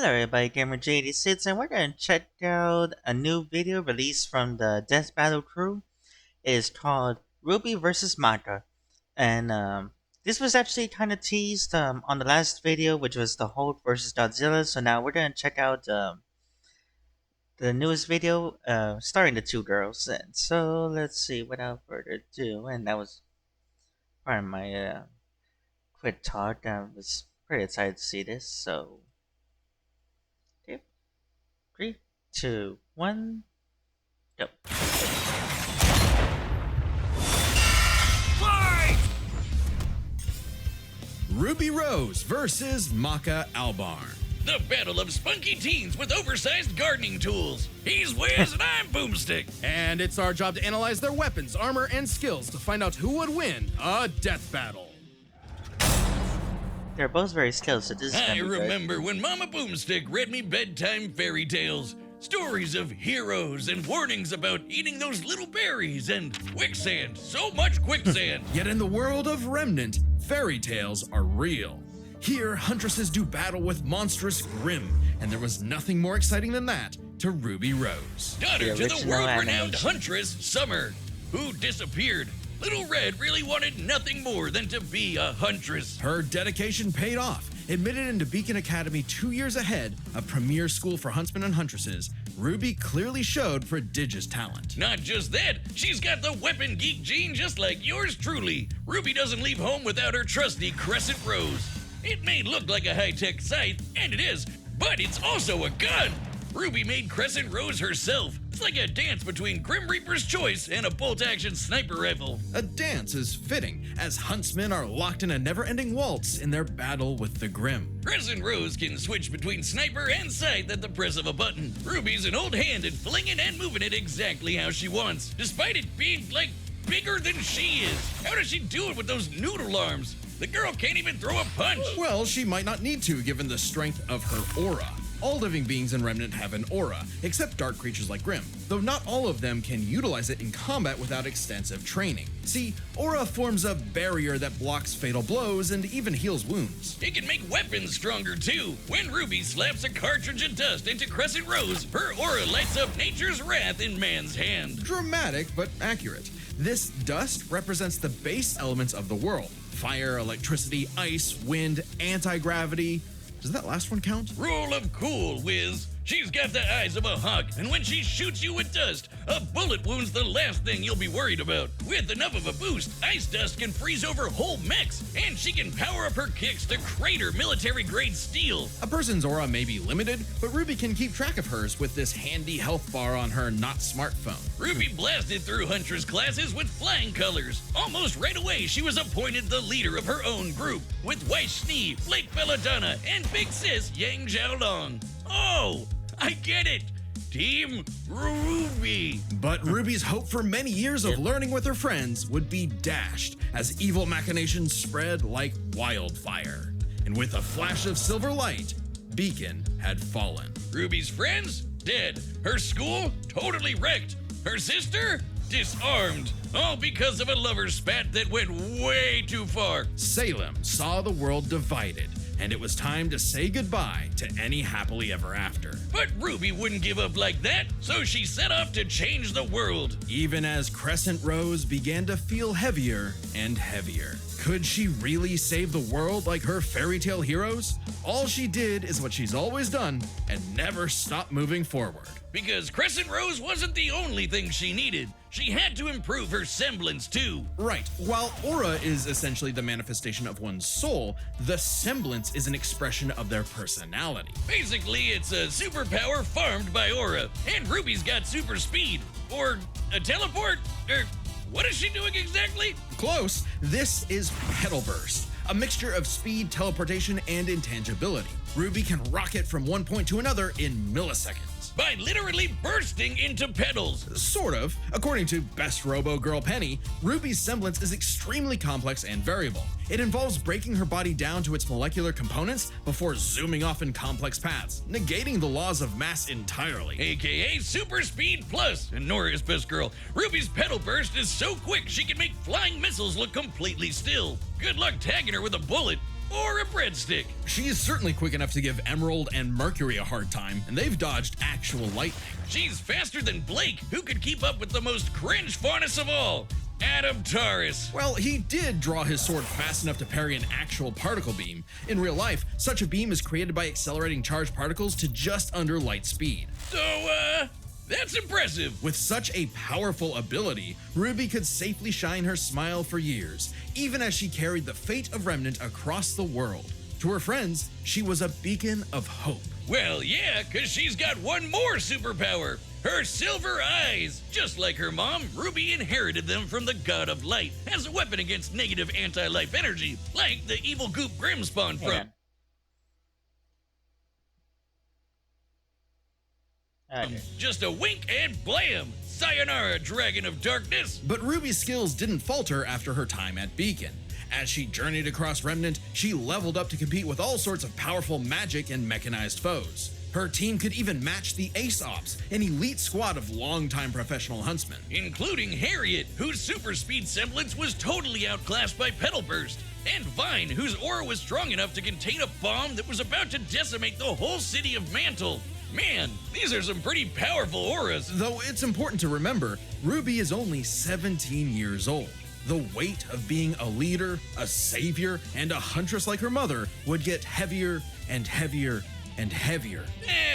Hello everybody, Gamer86, and we're going to check out a new video released from the Death Battle crew. It is called Rwby vs. Maka. And this was actually kind of teased on the last video, which was the Hulk versus Godzilla. So now we're going to check out the newest video starring the two girls. And so let's see, without further ado, and that was part of my quick talk. I was pretty excited to see this, so... Okay. 3, 2, 1, go. Fight! Ruby Rose versus Maka Albarn. The battle of spunky teens with oversized gardening tools. He's Wiz and I'm Boomstick. And it's our job to analyze their weapons, armor, and skills to find out who would win a death battle. They're both very skilled, so this is I gonna be good. remember when Mama Boomstick read me bedtime fairy tales. Stories of heroes and warnings about eating those little berries and quicksand. So much quicksand. Yet in the world of Remnant, fairy tales are real. Here, huntresses do battle with monstrous Grimm, and there was nothing more exciting than that to Ruby Rose. Daughter to the original world-renowned animation. huntress, Summer, who disappeared. Little Red really wanted nothing more than to be a huntress. Her dedication paid off. Admitted into Beacon Academy 2 years ahead, a premier school for huntsmen and huntresses, Ruby clearly showed prodigious talent. Not just that, she's got the weapon geek gene just like yours truly. Ruby doesn't leave home without her trusty Crescent Rose. It may look like a high-tech scythe, and it is, but it's also a gun. Ruby made Crescent Rose herself. It's like a dance between Grim Reaper's Choice and a bolt-action sniper rifle. A dance is fitting, as huntsmen are locked in a never-ending waltz in their battle with the Grimm. Crescent Rose can switch between sniper and scythe at the press of a button. Ruby's an old hand at flinging and moving it exactly how she wants, despite it being, like, bigger than she is. How does she do it with those noodle arms? The girl can't even throw a punch. Well, she might not need to, given the strength of her aura. All living beings in Remnant have an aura, except dark creatures like Grimm, though not all of them can utilize it in combat without extensive training. See, aura forms a barrier that blocks fatal blows and even heals wounds. It can make weapons stronger too. When Ruby slaps a cartridge of dust into Crescent Rose, her aura lights up nature's wrath in man's hand. Dramatic, but accurate. This dust represents the base elements of the world: fire, electricity, ice, wind, anti-gravity. Does that last one count? Rule of cool, Wiz. She's got the eyes of a hawk, and when she shoots you with dust, a bullet wound's the last thing you'll be worried about. With enough of a boost, ice dust can freeze over whole mechs, and she can power up her kicks to crater military-grade steel. A person's aura may be limited, but Ruby can keep track of hers with this handy health bar on her not smartphone. Ruby blasted through Huntress classes with flying colors. Almost right away, she was appointed the leader of her own group, with White Schnee, Flake Belladonna, and Big Sis Yang Xiaolong. Oh, I get it! Team Rwby! But Ruby's hope for many years of learning with her friends would be dashed as evil machinations spread like wildfire. And with a flash of silver light, Beacon had fallen. Ruby's friends? Dead. Her school? Totally wrecked. Her sister? Disarmed. All because of a lover's spat that went way too far. Salem saw the world divided, and it was time to say goodbye to any happily ever after. But Ruby wouldn't give up like that, so she set off to change the world. Even as Crescent Rose began to feel heavier and heavier. Could she really save the world like her fairy tale heroes? All she did is what she's always done and never stopped moving forward. Because Crescent Rose wasn't the only thing she needed. She had to improve her semblance too. Right, while aura is essentially the manifestation of one's soul, the semblance is an expression of their personality. Basically, it's a superpower farmed by aura. And Ruby's got super speed. Or a teleport? Or what is she doing exactly? Close. This is Petal Burst, a mixture of speed, teleportation, and intangibility. Ruby can rocket from one point to another in milliseconds. By literally bursting into petals. Sort of. According to Best Robo Girl Penny, Ruby's semblance is extremely complex and variable. It involves breaking her body down to its molecular components before zooming off in complex paths, negating the laws of mass entirely. AKA Super Speed Plus. And Nora is best girl. Ruby's petal burst is so quick she can make flying missiles look completely still. Good luck tagging her with a bullet. or a breadstick. She's certainly quick enough to give Emerald and Mercury a hard time, and they've dodged actual lightning. She's faster than Blake, who could keep up with the most cringe faunus of all, Adam Taurus. Well, he did draw his sword fast enough to parry an actual particle beam. In real life, such a beam is created by accelerating charged particles to just under light speed. So, that's impressive. With such a powerful ability, Rwby could safely shine her smile for years, even as she carried the fate of Remnant across the world. To her friends, she was a beacon of hope. Well, yeah, because she's got one more superpower. Her silver eyes. Just like her mom, Rwby inherited them from the god of light as a weapon against negative anti-life energy, like the evil goop Grim spawned Hang from. on. Okay. Just a wink and blam! Sayonara, Dragon of Darkness! But Ruby's skills didn't falter after her time at Beacon. As she journeyed across Remnant, she leveled up to compete with all sorts of powerful magic and mechanized foes. Her team could even match the Ace Ops, an elite squad of longtime professional huntsmen. Including Harriet, whose super speed semblance was totally outclassed by Petal Burst, and Vine, whose aura was strong enough to contain a bomb that was about to decimate the whole city of Mantle. Man, these are some pretty powerful auras. Though it's important to remember, Rwby is only 17 years old. The weight of being a leader, a savior, and a huntress like her mother would get heavier and heavier and heavier.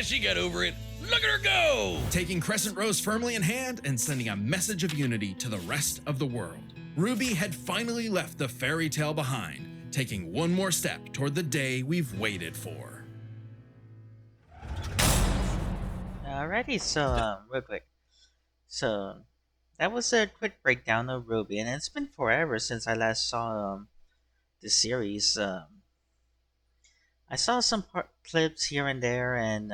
She got over it. Look at her go! Taking Crescent Rose firmly in hand and sending a message of unity to the rest of the world. Rwby had finally left the fairy tale behind, taking one more step toward the day we've waited for. Alrighty, so real quick. So that was a quick breakdown of Rwby, and it's been forever since I last saw the series. I saw some clips here and there, and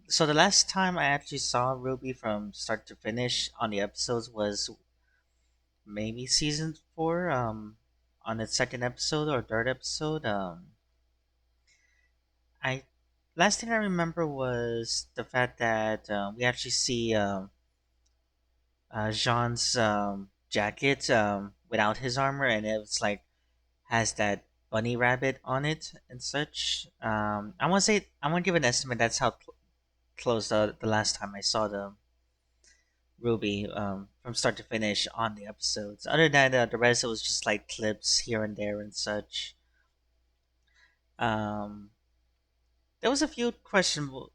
so the last time I actually saw Rwby from start to finish on the episodes was maybe season 4. On its second episode or third episode. I last thing I remember was the fact that we actually see Jean's jacket without his armor, and it was like has that bunny rabbit on it and such. I want to give an estimate. That's how close the last time I saw the Rwby from start to finish on the episodes. Other than that, the rest it was just like clips here and there and such. Um, there was a few questionable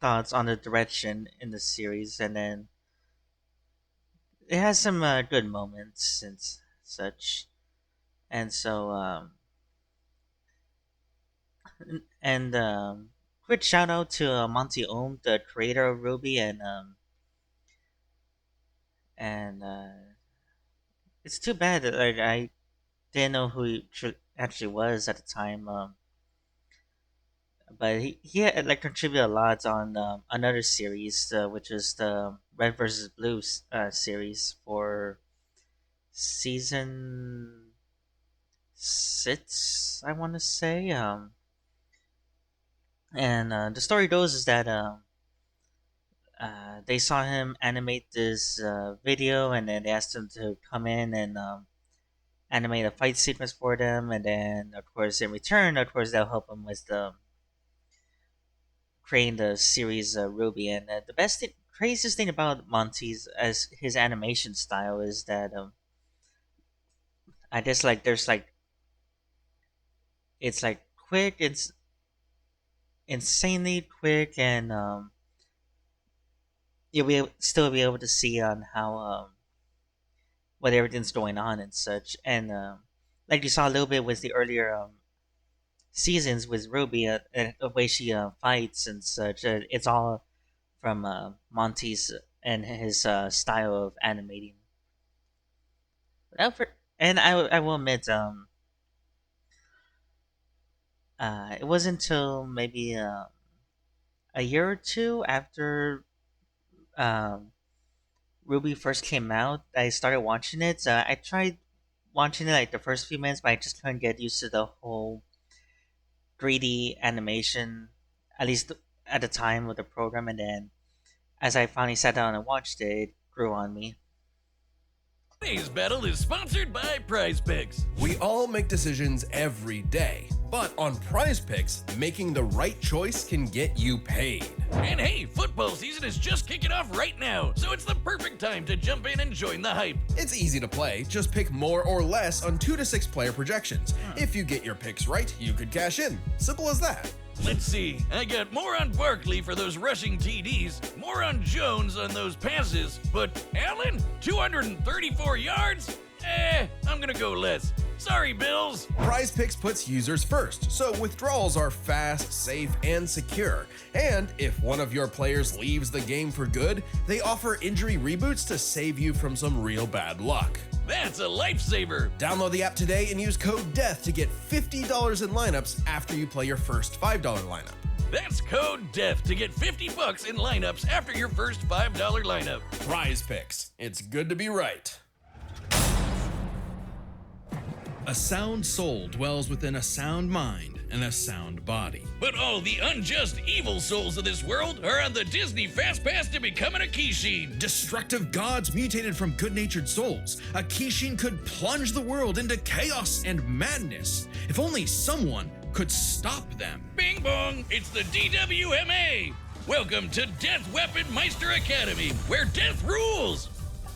thoughts on the direction in the series, and then it has some good moments and such. And so, and quick shout out to Monty Ohm, the creator of Rwby, and it's too bad that like, I didn't know who he actually was at the time. But he had, like contributed a lot on another series, which is the Red versus Blue series for season 6, I want to say. And the story goes is that they saw him animate this video, and then they asked him to come in and animate a fight sequence for them, and then of course in return, of course they'll help him with the creating the series Rwby. And the craziest thing about Monty's as his animation style is that I guess like there's like it's like quick, it's insanely quick, and you'll still be able to see on how what everything's going on and such. And like you saw a little bit with the earlier seasons with Rwby, and the way she fights and such. It's all from Monty's and his style of animating. And I will admit, it wasn't until maybe a year or two after um, Rwby first came out, I started watching it. I tried watching it like the first few minutes, but I just couldn't get used to the whole 3D animation, at least at the time with the program. And then as I finally sat down and watched it, it grew on me. Today's battle is sponsored by Prize Picks. We all make decisions every day, but on Prize Picks, making the right choice can get you paid. And hey, football season is just kicking off right now, so it's the perfect time to jump in and join the hype. It's easy to play, just pick more or less on 2 to 6 player projections. If you get your picks right, you could cash in. Simple as that. Let's see, I got more on Barkley for those rushing TDs, more on Jones on those passes, but Allen, 234 yards? I'm gonna go less. Sorry, Bills. Prize Picks puts users first, so withdrawals are fast, safe, and secure. And if one of your players leaves the game for good, they offer injury reboots to save you from some real bad luck. That's a lifesaver. Download the app today and use code DEATH to get $50 in lineups after you play your first $5 lineup. That's code DEATH to get $50 in lineups after your first $5 lineup. Prize Picks. It's good to be right. A sound soul dwells within a sound mind and a sound body. But all the unjust evil souls of this world are on the Disney Fast Pass to becoming a Kishin. Destructive gods mutated from good-natured souls. A Kishin could plunge the world into chaos and madness. If only someone could stop them. Bing bong, it's the DWMA. Welcome to Death Weapon Meister Academy, where death rules.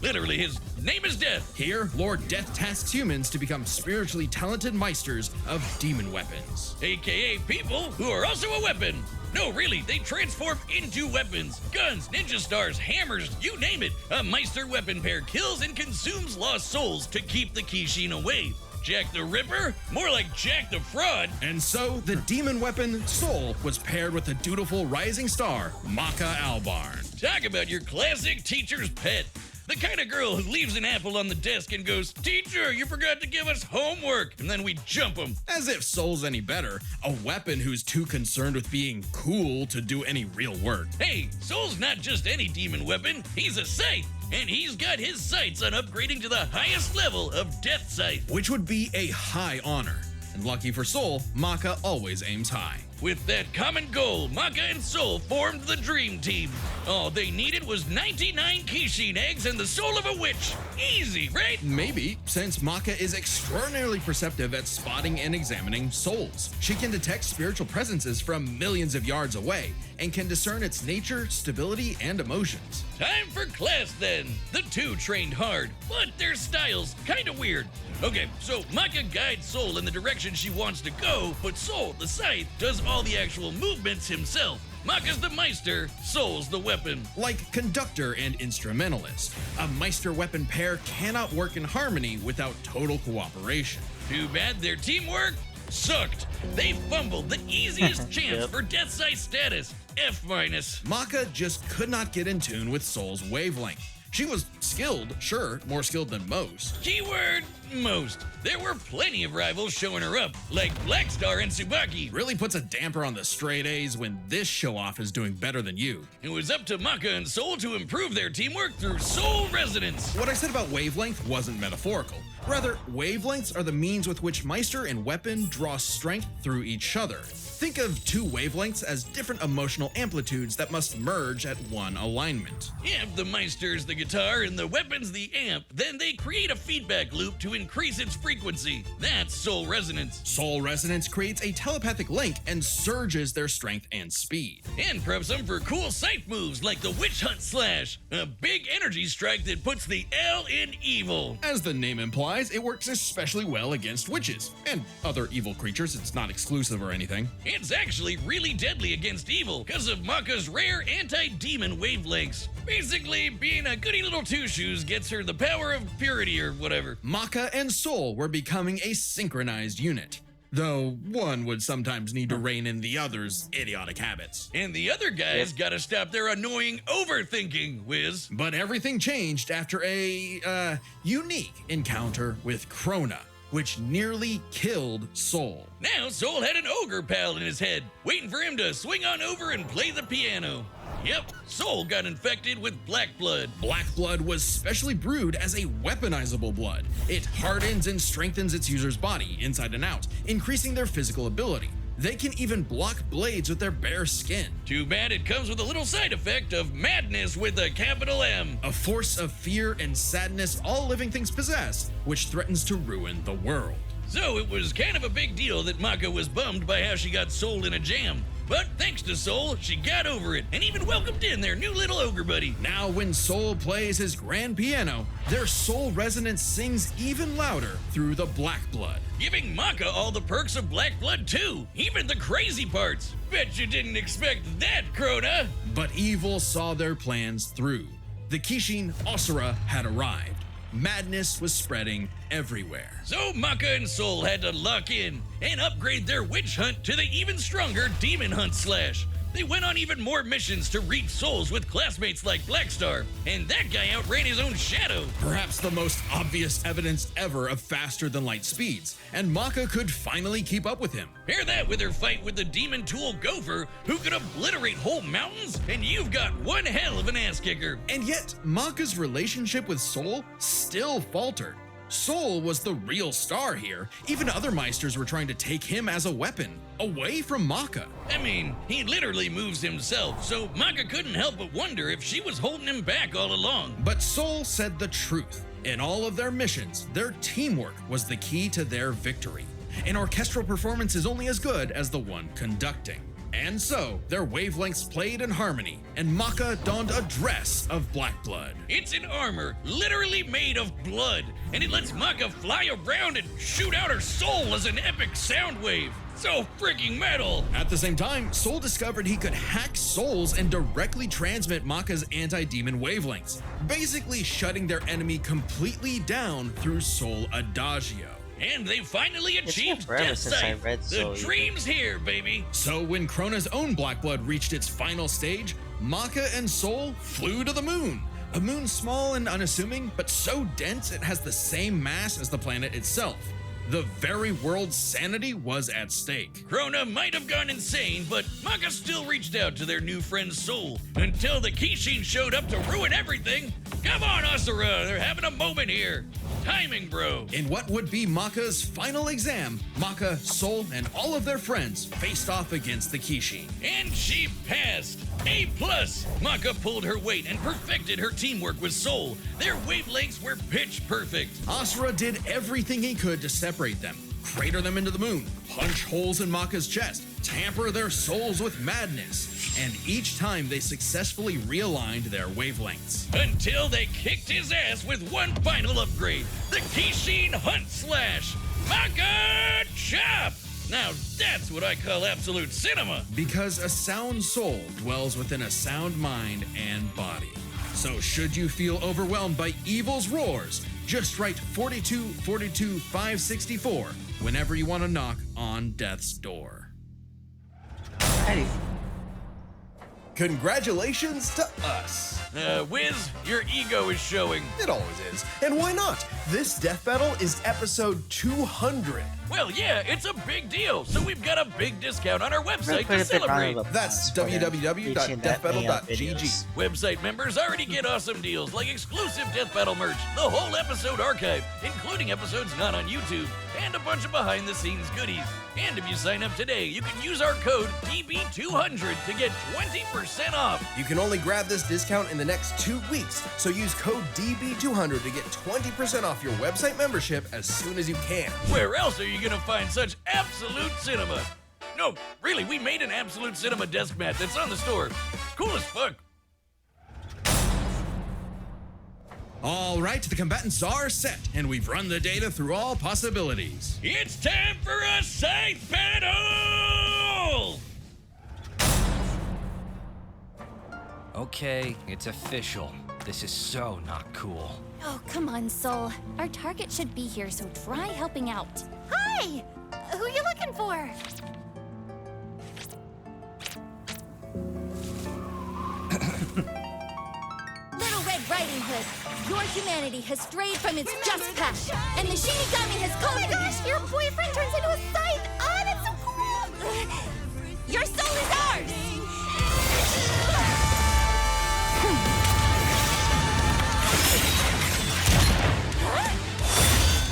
Literally, his name is Death. Here, Lord Death tasks humans to become spiritually talented meisters of demon weapons. AKA people who are also a weapon. No, really, they transform into weapons. Guns, ninja stars, hammers, you name it. A Meister weapon pair kills and consumes lost souls to keep the Kishin away. Jack the Ripper? More like Jack the Fraud. And so, the demon weapon, Soul, was paired with the dutiful rising star, Maka Albarn. Talk about your classic teacher's pet. The kind of girl who leaves an apple on the desk and goes, "Teacher, you forgot to give us homework," and then we jump them. As if Soul's any better, a weapon who's too concerned with being cool to do any real work. Hey, Soul's not just any demon weapon, he's a scythe, and he's got his sights on upgrading to the highest level of Death Scythe. Which would be a high honor. And lucky for Soul, Maka always aims high. With that common goal, Maka and Soul formed the Dream Team. All they needed was 99 Kishin eggs and the soul of a witch. Easy, right? Maybe, since Maka is extraordinarily perceptive at spotting and examining souls. She can detect spiritual presences from millions of yards away and can discern its nature, stability, and emotions. Time for class then. The two trained hard, but their styles kinda weird. Okay, so Maka guides Soul in the direction she wants to go, but Soul, the scythe, does all the actual movements himself. Maka's the Meister, Soul's the weapon. Like conductor and instrumentalist, a Meister weapon pair cannot work in harmony without total cooperation. Too bad their teamwork sucked. They fumbled the easiest chance Yep. for Death Scythe status, F-. Maka just could not get in tune with Soul's wavelength. She was skilled, sure, more skilled than most. Keyword, most. There were plenty of rivals showing her up, like Blackstar and Tsubaki. Really puts a damper on the straight A's when this show-off is doing better than you. It was up to Maka and Soul to improve their teamwork through Soul Resonance. What I said about wavelength wasn't metaphorical. Rather, wavelengths are the means with which Meister and weapon draw strength through each other. Think of two wavelengths as different emotional amplitudes that must merge at one alignment. If the Meister's the guitar and the weapon's the amp, then they create a feedback loop to increase its frequency. That's Soul Resonance. Soul Resonance creates a telepathic link and surges their strength and speed. And preps them for cool scythe moves like the Witch Hunt Slash, a big energy strike that puts the L in evil. As the name implies, it works especially well against witches and other evil creatures. It's not exclusive or anything. It's actually really deadly against evil because of Maka's rare anti-demon wavelengths. Basically, being a goody little two-shoes gets her the power of purity or whatever. Maka and Soul were becoming a synchronized unit, though one would sometimes need to rein in the other's idiotic habits. And the other guys gotta stop their annoying overthinking, Wiz. But everything changed after a, unique encounter with Krona, which nearly killed Soul. Now Soul had an ogre pal in his head, waiting for him to swing on over and play the piano. Yep, Soul got infected with black blood. Black blood was specially brewed as a weaponizable blood. It hardens and strengthens its user's body inside and out, increasing their physical ability. They can even block blades with their bare skin. Too bad it comes with a little side effect of madness with a capital M. A force of fear and sadness all living things possess, which threatens to ruin the world. So it was kind of a big deal that Maka was bummed by how she got sold in a jam. But thanks to Soul, she got over it and even welcomed in their new little ogre buddy. Now when Soul plays his grand piano, their soul resonance sings even louder through the black blood. Giving Maka all the perks of black blood too, even the crazy parts. Bet you didn't expect that, Krona. But evil saw their plans through. The Kishin Asura had arrived. Madness was spreading everywhere. So Maka and Soul had to lock in and upgrade their witch hunt to the even stronger demon hunt slash. They went on even more missions to reach souls with classmates like Blackstar, and that guy outran his own shadow. Perhaps the most obvious evidence ever of faster than light speeds, and Maka could finally keep up with him. Pair that with her fight with the demon tool Gopher, who could obliterate whole mountains, and you've got one hell of an ass kicker. And yet, Maka's relationship with Soul still faltered. Soul was the real star here. Even other Meisters were trying to take him as a weapon, away from Maka. I mean, he literally moves himself, so Maka couldn't help but wonder if she was holding him back all along. But Soul said the truth. In all of their missions, their teamwork was the key to their victory. An orchestral performance is only as good as the one conducting. And so, their wavelengths played in harmony, and Maka donned a dress of black blood. It's an armor literally made of blood, and it lets Maka fly around and shoot out her soul as an epic sound wave. So freaking metal! At the same time, Soul discovered he could hack souls and directly transmit Maka's anti-demon wavelengths, basically shutting their enemy completely down through Soul Adagio. And they finally achieved forever Death since I Sight. read The Soul. dream's here, baby. So when Krona's own black blood reached its final stage, Maka and Soul flew to the moon. A moon small and unassuming, but so dense it has the same mass as the planet itself. The very world's sanity was at stake. Krona might have gone insane, but Maka still reached out to their new friend Soul until the Kishin showed up to ruin everything. Come on, Asura, they're having a moment here. Timing, bro. In what would be Maka's final exam, Maka, Soul, and all of their friends faced off against the Kishin. And she passed. A+. Maka pulled her weight and perfected her teamwork with Soul. Their wavelengths were pitch perfect. Asura did everything he could to separate them, crater them into the moon, punch holes in Maka's chest, tamper their souls with madness, and each time they successfully realigned their wavelengths. Until they kicked his ass with one final upgrade, the Kishin Hunt Slash. Maka Chop! Now that's what I call absolute cinema. Because a sound soul dwells within a sound mind and body. So should you feel overwhelmed by evil's roars, just write 4242 564 whenever you want to knock on death's door. Hey, Congratulations to us. Wiz, your ego is showing. It always is. And why not? This death battle is episode 200. Well, yeah, it's a big deal, so we've got a big discount on our website to celebrate. That's www.deathbattle.gg. Website members already get awesome deals like exclusive Death Battle merch, the whole episode archive, including episodes not on YouTube, and a bunch of behind-the-scenes goodies. And if you sign up today, you can use our code DB200 to get 20% off. You can only grab this discount in the next 2 weeks, so use code DB200 to get 20% off your website membership as soon as you can. Where else are you gonna find such absolute cinema? No, really, we made an absolute cinema desk mat that's on the store. Cool as fuck. All right, the combatants are set, and we've run the data through all possibilities. It's time for a scythe battle! Okay, it's official. This is so not cool. Oh, come on, Soul. Our target should be here, so try helping out. Hi! Who you looking for? Little Red Riding Hood, your humanity has strayed from its just path, and the Shinigami has called. Oh my gosh, your boyfriend turns into a scythe! Oh, that's so cool! Your soul is ours!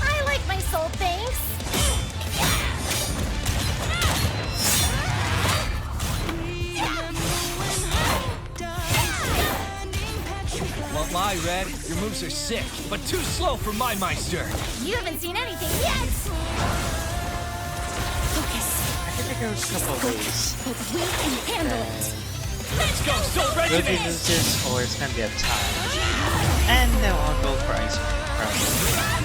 I like my soul, thanks. Hi, Red. Your moves are sick, but too slow for my Meister. You haven't seen anything yet! Focus. I think it goes a couple of ways. But we can handle it. Let's go, Soul Ruby Regiment! loses, or it's gonna be a tie. And then I'll go for Ice Cream, probably.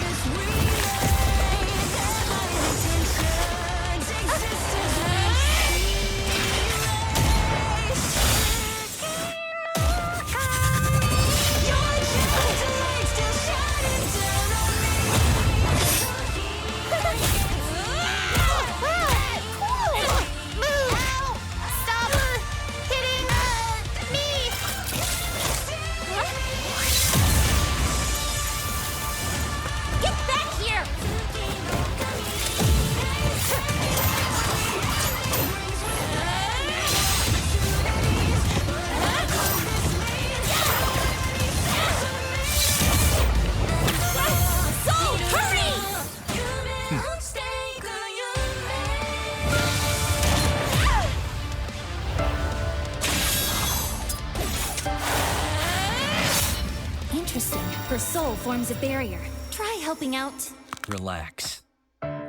Interesting. Her soul forms a barrier. Try helping out. Relax. Sorry,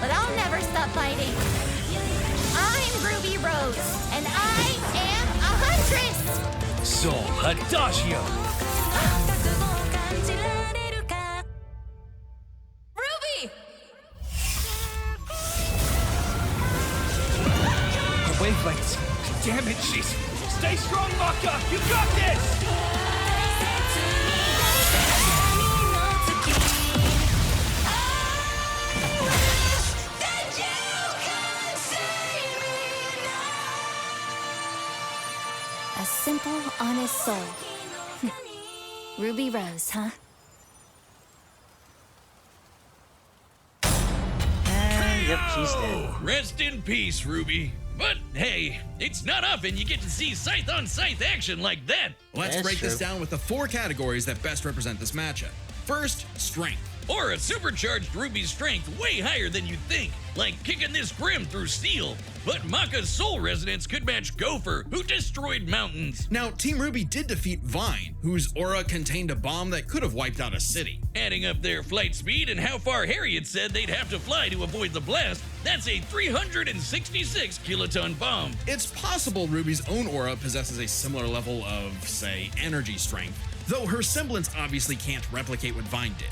but I'll never stop fighting. I'm Ruby Rose, and I am a huntress! Soul Adagio! Ruby! Her wavelengths. Damn it, she's... Stay strong, Maka! You got this! A simple, honest soul. Ruby Rose, huh? And yep, she's dead. Rest in peace, Ruby. But hey, it's not often you get to see scythe-on-scythe action like that. Let's That's break this true. down with the 4 categories that best represent this matchup. First, strength. Or a supercharged Ruby's strength way higher than you'd think, like kicking this Grim through steel. But Maka's soul resonance could match Gopher, who destroyed mountains. Now, Team Ruby did defeat Vine, whose aura contained a bomb that could have wiped out a city. Adding up their flight speed and how far Harriet said they'd have to fly to avoid the blast, that's a 366 kiloton bomb. It's possible Ruby's own aura possesses a similar level of, say, energy strength, though her semblance obviously can't replicate what Vine did.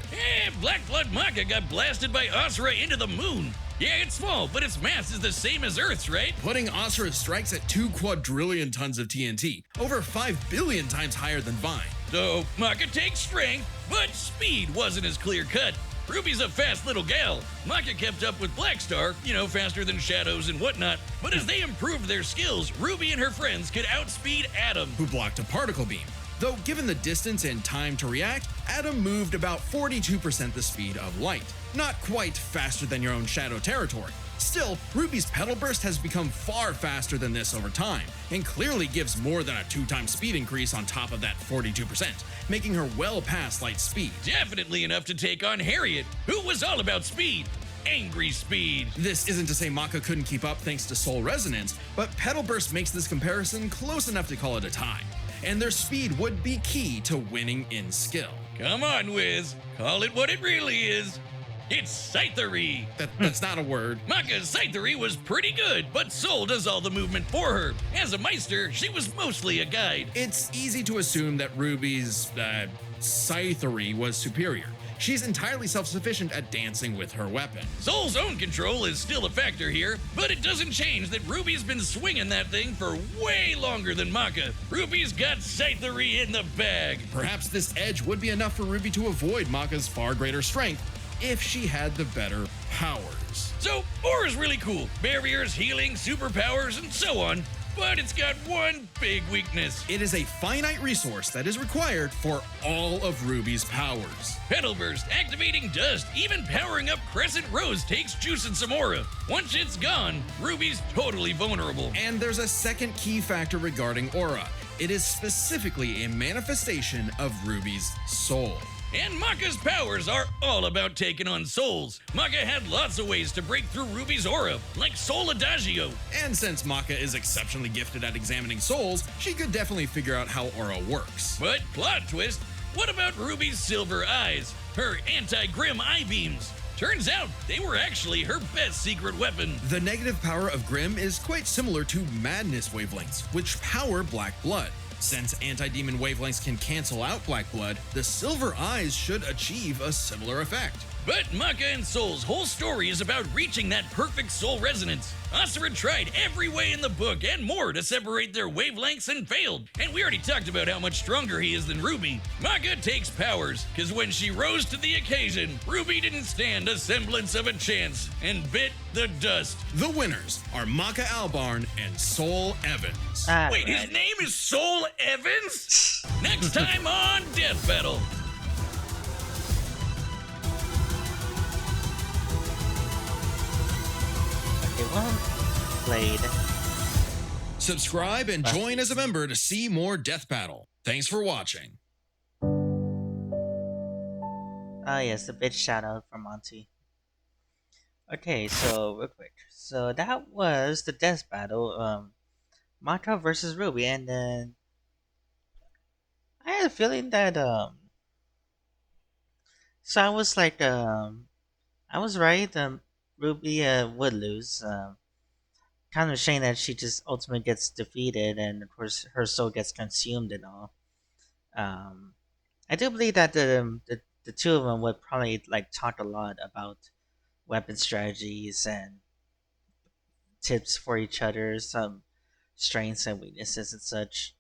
Black Blood Maka got blasted by Asura into the moon. Yeah, it's small, but its mass is the same as Earth's, right? Putting Asura's strikes at 2 quadrillion tons of TNT, over 5 billion times higher than Vine. So, Maka takes strength, but speed wasn't as clear cut. Ruby's a fast little gal. Maka kept up with Blackstar, faster than Shadows and whatnot. But as they improved their skills, Ruby and her friends could outspeed Atom. Who blocked a particle beam. Though given the distance and time to react, Atom moved about 42% the speed of light. Not quite faster than your own Shadow territory. Still, Ruby's Petal Burst has become far faster than this over time, and clearly gives more than a 2-time speed increase on top of that 42%, making her well past light speed. Definitely enough to take on Harriet, who was all about speed. Angry speed. This isn't to say Maka couldn't keep up thanks to Soul Resonance, but Petal Burst makes this comparison close enough to call it a tie. And their speed would be key to winning in skill. Come on, Wiz. Call it what it really is. It's Scythery. That's not a word. Maka's Scythery was pretty good, but Soul does all the movement for her. As a Meister, she was mostly a guide. It's easy to assume that Ruby's Scythery was superior. She's entirely self-sufficient at dancing with her weapon. Soul's own control is still a factor here, but it doesn't change that Ruby's been swinging that thing for way longer than Maka. Ruby's got Scythery in the bag. Perhaps this edge would be enough for Ruby to avoid Maka's far greater strength if she had the better powers. So, Aura's really cool. Barriers, healing, superpowers, and so on. But it's got one big weakness. It is a finite resource that is required for all of Ruby's powers. Petal Burst, activating Dust, even powering up Crescent Rose takes juice and some aura. Once it's gone, Ruby's totally vulnerable. And there's a second key factor regarding aura. It is specifically a manifestation of Ruby's soul. And Maka's powers are all about taking on souls. Maka had lots of ways to break through Ruby's aura, like Soul Adagio. And since Maka is exceptionally gifted at examining souls, she could definitely figure out how aura works. But plot twist, what about Ruby's silver eyes? Her anti-Grim eye beams? Turns out they were actually her best secret weapon. The negative power of Grim is quite similar to Madness wavelengths, which power Black Blood. Since anti-demon wavelengths can cancel out Black Blood, the silver eyes should achieve a similar effect. But Maka and Soul's whole story is about reaching that perfect soul resonance. Asura tried every way in the book and more to separate their wavelengths and failed. And we already talked about how much stronger he is than Ruby. Maka takes powers, because when she rose to the occasion, Ruby didn't stand a semblance of a chance and bit the dust. The winners are Maka Albarn and Soul Evans. Wait, his name is Soul Evans? Next time on Death Battle. Well played. Subscribe and join as a member to see more Death Battle. Thanks for watching. Ah, yes, a big shout out from Monty. Okay, so real quick. So that was the death battle, Maka versus Ruby, and then I had a feeling that so I was like I was right. Ruby would lose. Kind of a shame that she just ultimately gets defeated, and of course her soul gets consumed and all. I do believe that the two of them would probably like talk a lot about weapon strategies and tips for each other, some strengths and weaknesses and such.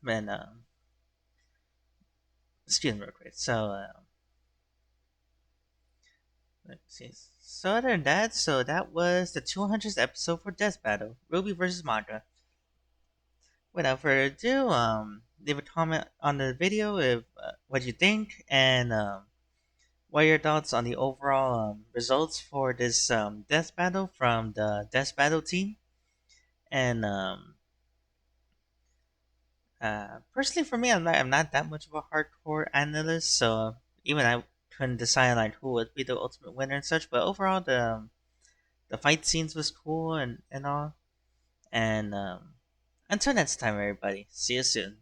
And excuse me, real quick. So let's see. So other than that, so that was the 200th episode for Death Battle, Ruby versus Maka. Without further ado, leave a comment on the video if what you think, and what are your thoughts on the overall results for this Death Battle from the Death Battle team. And personally, for me, I'm not that much of a hardcore analyst, so even I couldn't decide like who would be the ultimate winner and such. But overall, the fight scenes was cool and all. And until next time, everybody. See you soon.